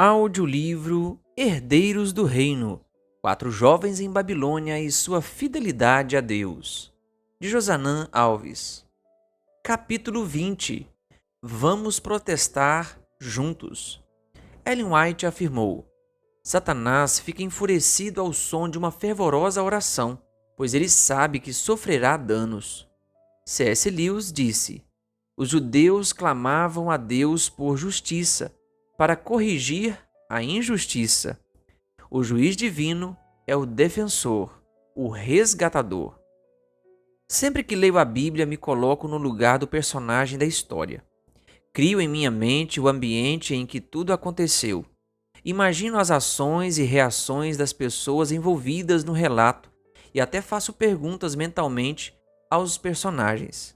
Audiolivro Herdeiros do Reino: Quatro jovens em Babilônia e sua fidelidade a Deus, de Josanã Alves. Capítulo 20. Vamos protestar juntos. Ellen White afirmou: Satanás fica enfurecido ao som de uma fervorosa oração, pois ele sabe que sofrerá danos. C.S. Lewis disse: os judeus clamavam a Deus por justiça, para corrigir a injustiça. O juiz divino é o defensor, o resgatador. Sempre que leio a Bíblia, me coloco no lugar do personagem da história. Crio em minha mente o ambiente em que tudo aconteceu. Imagino as ações e reações das pessoas envolvidas no relato e até faço perguntas mentalmente aos personagens.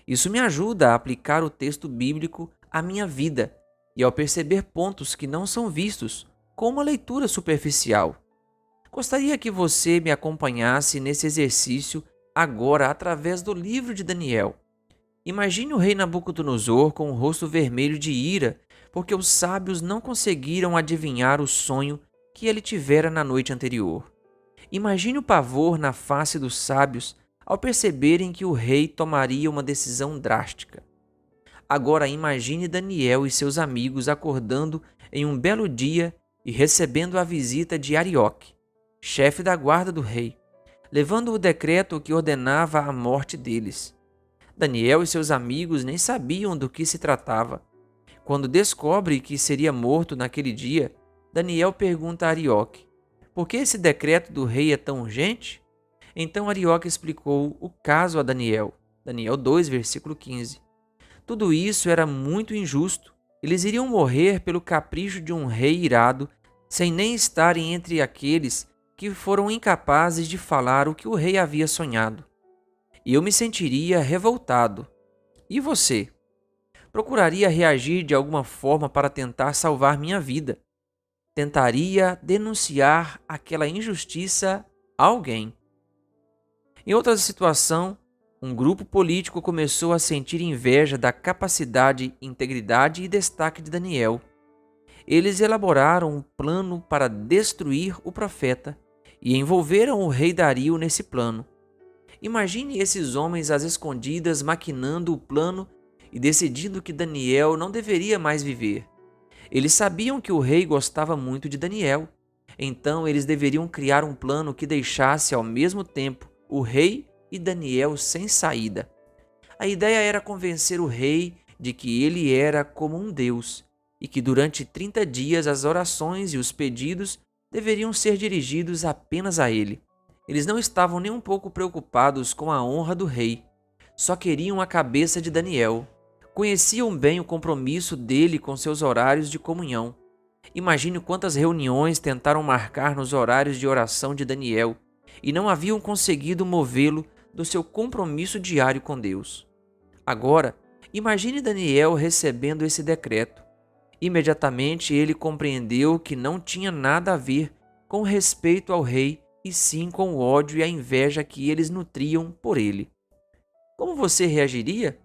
Isso me ajuda a aplicar o texto bíblico à minha vida e ao perceber pontos que não são vistos com uma leitura superficial. Gostaria que você me acompanhasse nesse exercício agora através do livro de Daniel. Imagine o rei Nabucodonosor com o rosto vermelho de ira, porque os sábios não conseguiram adivinhar o sonho que ele tivera na noite anterior. Imagine o pavor na face dos sábios ao perceberem que o rei tomaria uma decisão drástica. Agora imagine Daniel e seus amigos acordando em um belo dia e recebendo a visita de Arioque, chefe da guarda do rei, levando o decreto que ordenava a morte deles. Daniel e seus amigos nem sabiam do que se tratava. Quando descobre que seria morto naquele dia, Daniel pergunta a Arioque: por que esse decreto do rei é tão urgente? Então Arioque explicou o caso a Daniel. Daniel 2, versículo 15. Tudo isso era muito injusto. Eles iriam morrer pelo capricho de um rei irado, sem nem estarem entre aqueles que foram incapazes de falar o que o rei havia sonhado. E eu me sentiria revoltado. E você? Procuraria reagir de alguma forma para tentar salvar minha vida. Tentaria denunciar aquela injustiça a alguém. Em outra situação, um grupo político começou a sentir inveja da capacidade, integridade e destaque de Daniel. Eles elaboraram um plano para destruir o profeta e envolveram o rei Dario nesse plano. Imagine esses homens às escondidas maquinando o plano e decidindo que Daniel não deveria mais viver. Eles sabiam que o rei gostava muito de Daniel, então eles deveriam criar um plano que deixasse ao mesmo tempo o rei e Daniel sem saída. A ideia era convencer o rei de que ele era como um deus e que durante 30 dias as orações e os pedidos deveriam ser dirigidos apenas a ele. Eles não estavam nem um pouco preocupados com a honra do rei, só queriam a cabeça de Daniel. Conheciam bem o compromisso dele com seus horários de comunhão. Imagine quantas reuniões tentaram marcar nos horários de oração de Daniel e não haviam conseguido movê-lo do seu compromisso diário com Deus. Agora, imagine Daniel recebendo esse decreto. Imediatamente ele compreendeu que não tinha nada a ver com respeito ao rei, e sim com o ódio e a inveja que eles nutriam por ele. Como você reagiria?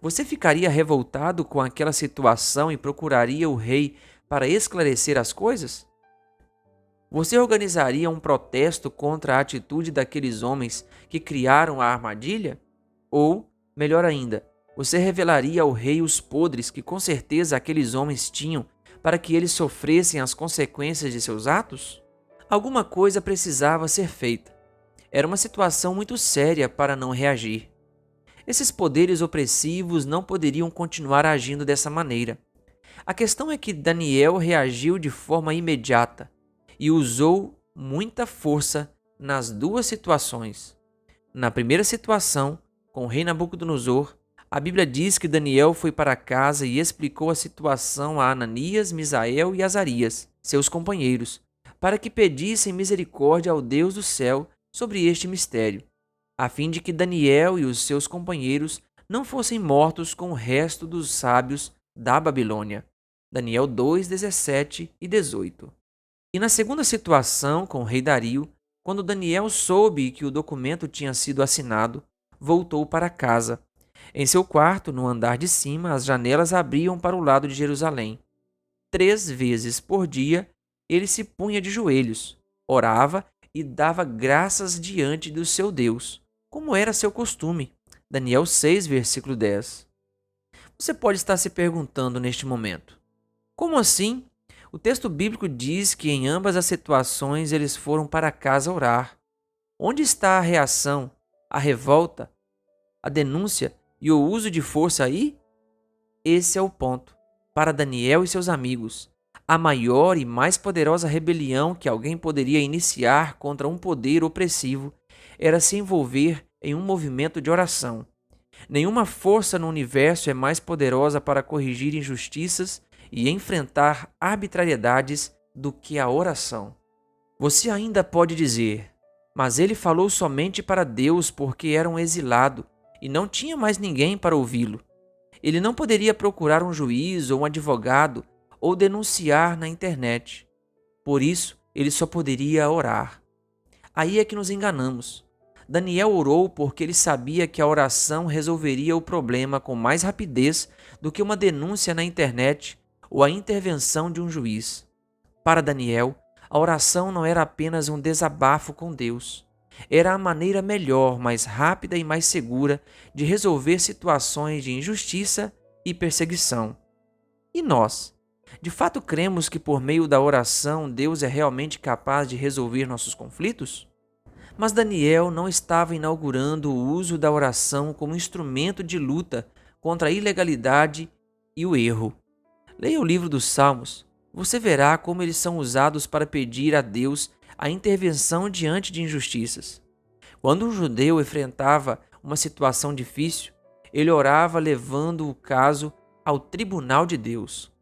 Você ficaria revoltado com aquela situação e procuraria o rei para esclarecer as coisas? Você organizaria um protesto contra a atitude daqueles homens que criaram a armadilha? Ou, melhor ainda, você revelaria ao rei os podres que com certeza aqueles homens tinham para que eles sofressem as consequências de seus atos? Alguma coisa precisava ser feita. Era uma situação muito séria para não reagir. Esses poderes opressivos não poderiam continuar agindo dessa maneira. A questão é que Daniel reagiu de forma imediata e usou muita força nas duas situações. Na primeira situação, com o rei Nabucodonosor, a Bíblia diz que Daniel foi para casa e explicou a situação a Ananias, Misael e Azarias, seus companheiros, para que pedissem misericórdia ao Deus do céu sobre este mistério, a fim de que Daniel e os seus companheiros não fossem mortos com o resto dos sábios da Babilônia. Daniel 2, 17 e 18. E na segunda situação, com o rei Dario, quando Daniel soube que o documento tinha sido assinado, voltou para casa. Em seu quarto, no andar de cima, as janelas abriam para o lado de Jerusalém. 3 vezes por dia, ele se punha de joelhos, orava e dava graças diante do seu Deus, como era seu costume. Daniel 6, versículo 10. Você pode estar se perguntando neste momento: como assim? O texto bíblico diz que em ambas as situações eles foram para casa orar. Onde está a reação, a revolta, a denúncia e o uso de força aí? Esse é o ponto. Para Daniel e seus amigos, a maior e mais poderosa rebelião que alguém poderia iniciar contra um poder opressivo era se envolver em um movimento de oração. Nenhuma força no universo é mais poderosa para corrigir injustiças e enfrentar arbitrariedades do que a oração. Você ainda pode dizer: mas ele falou somente para Deus porque era um exilado e não tinha mais ninguém para ouvi-lo. Ele não poderia procurar um juiz ou um advogado ou denunciar na internet. Por isso, ele só poderia orar. Aí é que nos enganamos. Daniel orou porque ele sabia que a oração resolveria o problema com mais rapidez do que uma denúncia na internet ou a intervenção de um juiz. Para Daniel, a oração não era apenas um desabafo com Deus. Era a maneira melhor, mais rápida e mais segura de resolver situações de injustiça e perseguição. E nós? De fato cremos que por meio da oração Deus é realmente capaz de resolver nossos conflitos? Mas Daniel não estava inaugurando o uso da oração como instrumento de luta contra a ilegalidade e o erro. Leia o livro dos Salmos. Você verá como eles são usados para pedir a Deus a intervenção diante de injustiças. Quando um judeu enfrentava uma situação difícil, ele orava levando o caso ao tribunal de Deus.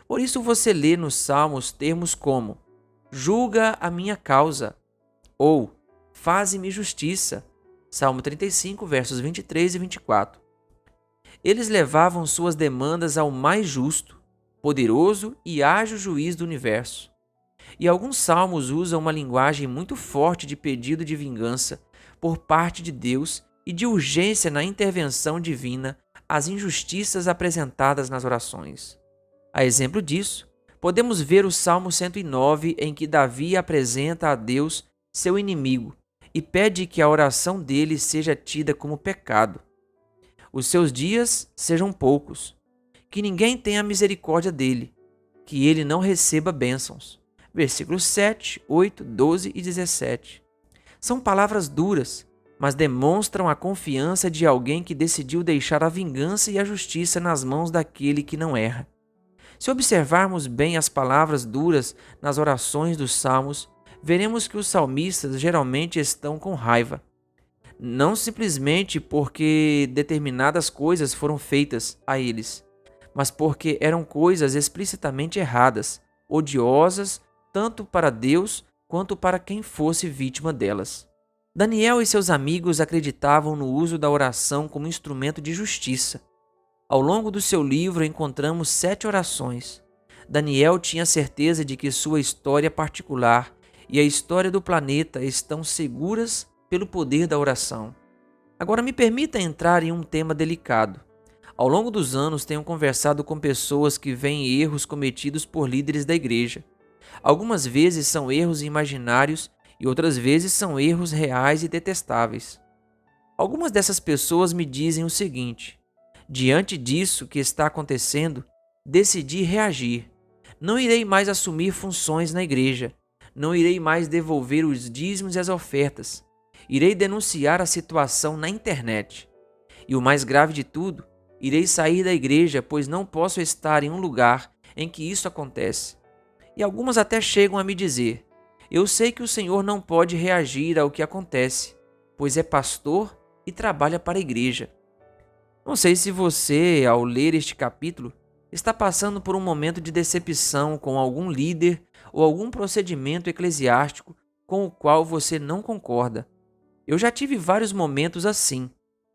Por isso você lê nos Salmos termos como: julga a minha causa, ou faze-me justiça. Salmo 35, versos 23 e 24. Eles levavam suas demandas ao mais justo, poderoso e ágil juiz do universo. E alguns salmos usam uma linguagem muito forte de pedido de vingança por parte de Deus e de urgência na intervenção divina às injustiças apresentadas nas orações. A exemplo disso, podemos ver o Salmo 109, em que Davi apresenta a Deus seu inimigo e pede que a oração dele seja tida como pecado. Os seus dias sejam poucos, que ninguém tenha misericórdia dele, que ele não receba bênçãos. Versículos 7, 8, 12 e 17. São palavras duras, mas demonstram a confiança de alguém que decidiu deixar a vingança e a justiça nas mãos daquele que não erra. Se observarmos bem as palavras duras nas orações dos salmos, veremos que os salmistas geralmente estão com raiva. Não simplesmente porque determinadas coisas foram feitas a eles, mas porque eram coisas explicitamente erradas, odiosas, tanto para Deus quanto para quem fosse vítima delas. Daniel e seus amigos acreditavam no uso da oração como instrumento de justiça. Ao longo do seu livro encontramos 7 orações. Daniel tinha certeza de que sua história particular e a história do planeta estão seguras pelo poder da oração. Agora me permita entrar em um tema delicado. Ao longo dos anos tenho conversado com pessoas que veem erros cometidos por líderes da igreja. Algumas vezes são erros imaginários e outras vezes são erros reais e detestáveis. Algumas dessas pessoas me dizem o seguinte: diante disso que está acontecendo, decidi reagir. Não irei mais assumir funções na igreja. Não irei mais devolver os dízimos e as ofertas. Irei denunciar a situação na internet. E o mais grave de tudo, irei sair da igreja, pois não posso estar em um lugar em que isso acontece. E algumas até chegam a me dizer: eu sei que o Senhor não pode reagir ao que acontece, pois é pastor e trabalha para a igreja. Não sei se você, ao ler este capítulo, está passando por um momento de decepção com algum líder ou algum procedimento eclesiástico com o qual você não concorda. Eu já tive vários momentos assim,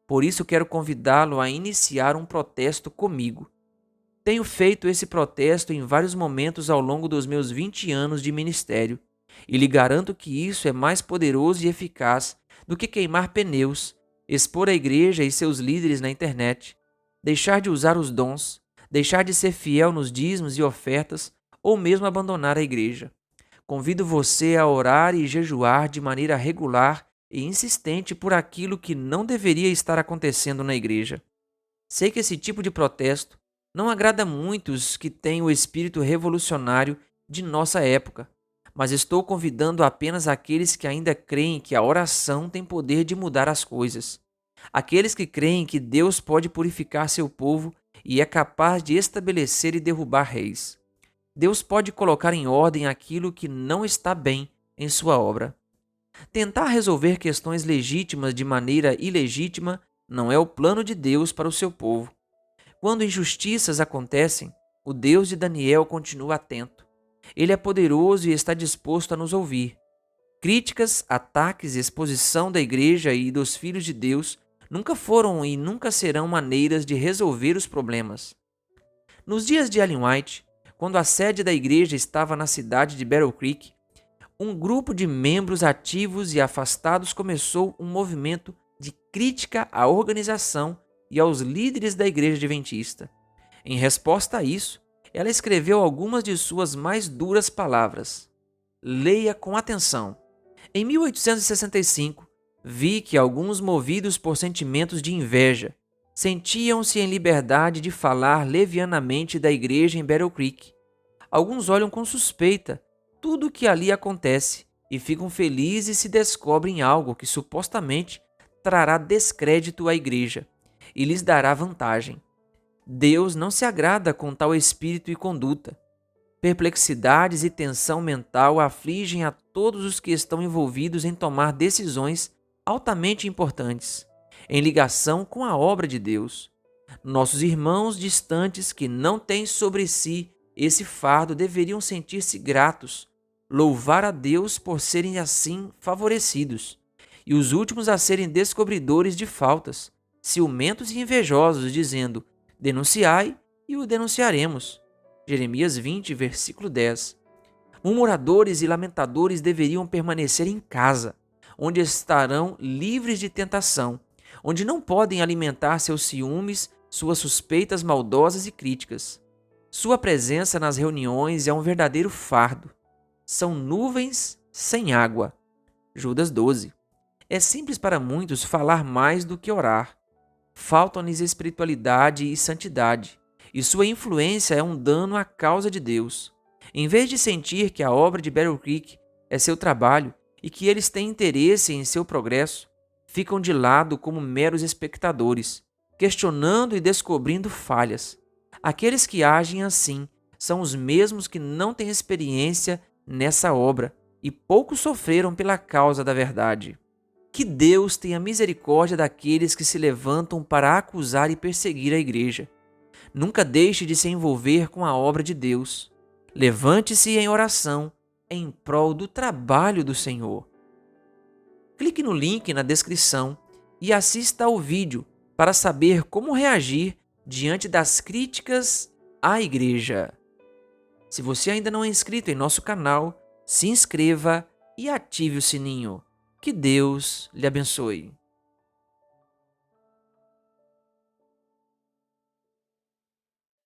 por isso quero convidá-lo a iniciar um protesto comigo. Tenho feito esse protesto em vários momentos ao longo dos meus 20 anos de ministério, e lhe garanto que isso é mais poderoso e eficaz do que queimar pneus, expor a igreja e seus líderes na internet, deixar de usar os dons, deixar de ser fiel nos dízimos e ofertas ou mesmo abandonar a igreja. Convido você a orar e jejuar de maneira regular e insistente por aquilo que não deveria estar acontecendo na igreja. Sei que esse tipo de protesto não agrada a muitos que têm o espírito revolucionário de nossa época, mas estou convidando apenas aqueles que ainda creem que a oração tem poder de mudar as coisas. Aqueles que creem que Deus pode purificar seu povo e é capaz de estabelecer e derrubar reis. Deus pode colocar em ordem aquilo que não está bem em sua obra. Tentar resolver questões legítimas de maneira ilegítima não é o plano de Deus para o seu povo. Quando injustiças acontecem, o Deus de Daniel continua atento. Ele é poderoso e está disposto a nos ouvir. Críticas, ataques e exposição da igreja e dos filhos de Deus nunca foram e nunca serão maneiras de resolver os problemas. Nos dias de Ellen White, quando a sede da igreja estava na cidade de Battle Creek, um grupo de membros ativos e afastados começou um movimento de crítica à organização e aos líderes da igreja adventista. Em resposta a isso, ela escreveu algumas de suas mais duras palavras. Leia com atenção. Em 1865, vi que alguns movidos por sentimentos de inveja sentiam-se em liberdade de falar levianamente da igreja em Battle Creek. Alguns olham com suspeita tudo o que ali acontece e ficam felizes se descobrem algo que supostamente trará descrédito à igreja e lhes dará vantagem. Deus não se agrada com tal espírito e conduta. Perplexidades e tensão mental afligem a todos os que estão envolvidos em tomar decisões altamente importantes, em ligação com a obra de Deus. Nossos irmãos distantes que não têm sobre si esse fardo deveriam sentir-se gratos, louvar a Deus por serem assim favorecidos, e os últimos a serem descobridores de faltas, ciumentos e invejosos, dizendo: denunciai e o denunciaremos. Jeremias 20, versículo 10. Murmuradores e lamentadores deveriam permanecer em casa, onde estarão livres de tentação, onde não podem alimentar seus ciúmes, suas suspeitas maldosas e críticas. Sua presença nas reuniões é um verdadeiro fardo. São nuvens sem água. Judas 12. É simples para muitos falar mais do que orar. Faltam-lhes espiritualidade e santidade, e sua influência é um dano à causa de Deus. Em vez de sentir que a obra de Battle Creek é seu trabalho e que eles têm interesse em seu progresso, ficam de lado como meros espectadores, questionando e descobrindo falhas. Aqueles que agem assim são os mesmos que não têm experiência nessa obra e pouco sofreram pela causa da verdade. Que Deus tenha misericórdia daqueles que se levantam para acusar e perseguir a igreja. Nunca deixe de se envolver com a obra de Deus. Levante-se em oração em prol do trabalho do Senhor. Clique no link na descrição e assista ao vídeo para saber como reagir diante das críticas à igreja. Se você ainda não é inscrito em nosso canal, se inscreva e ative o sininho. Que Deus lhe abençoe.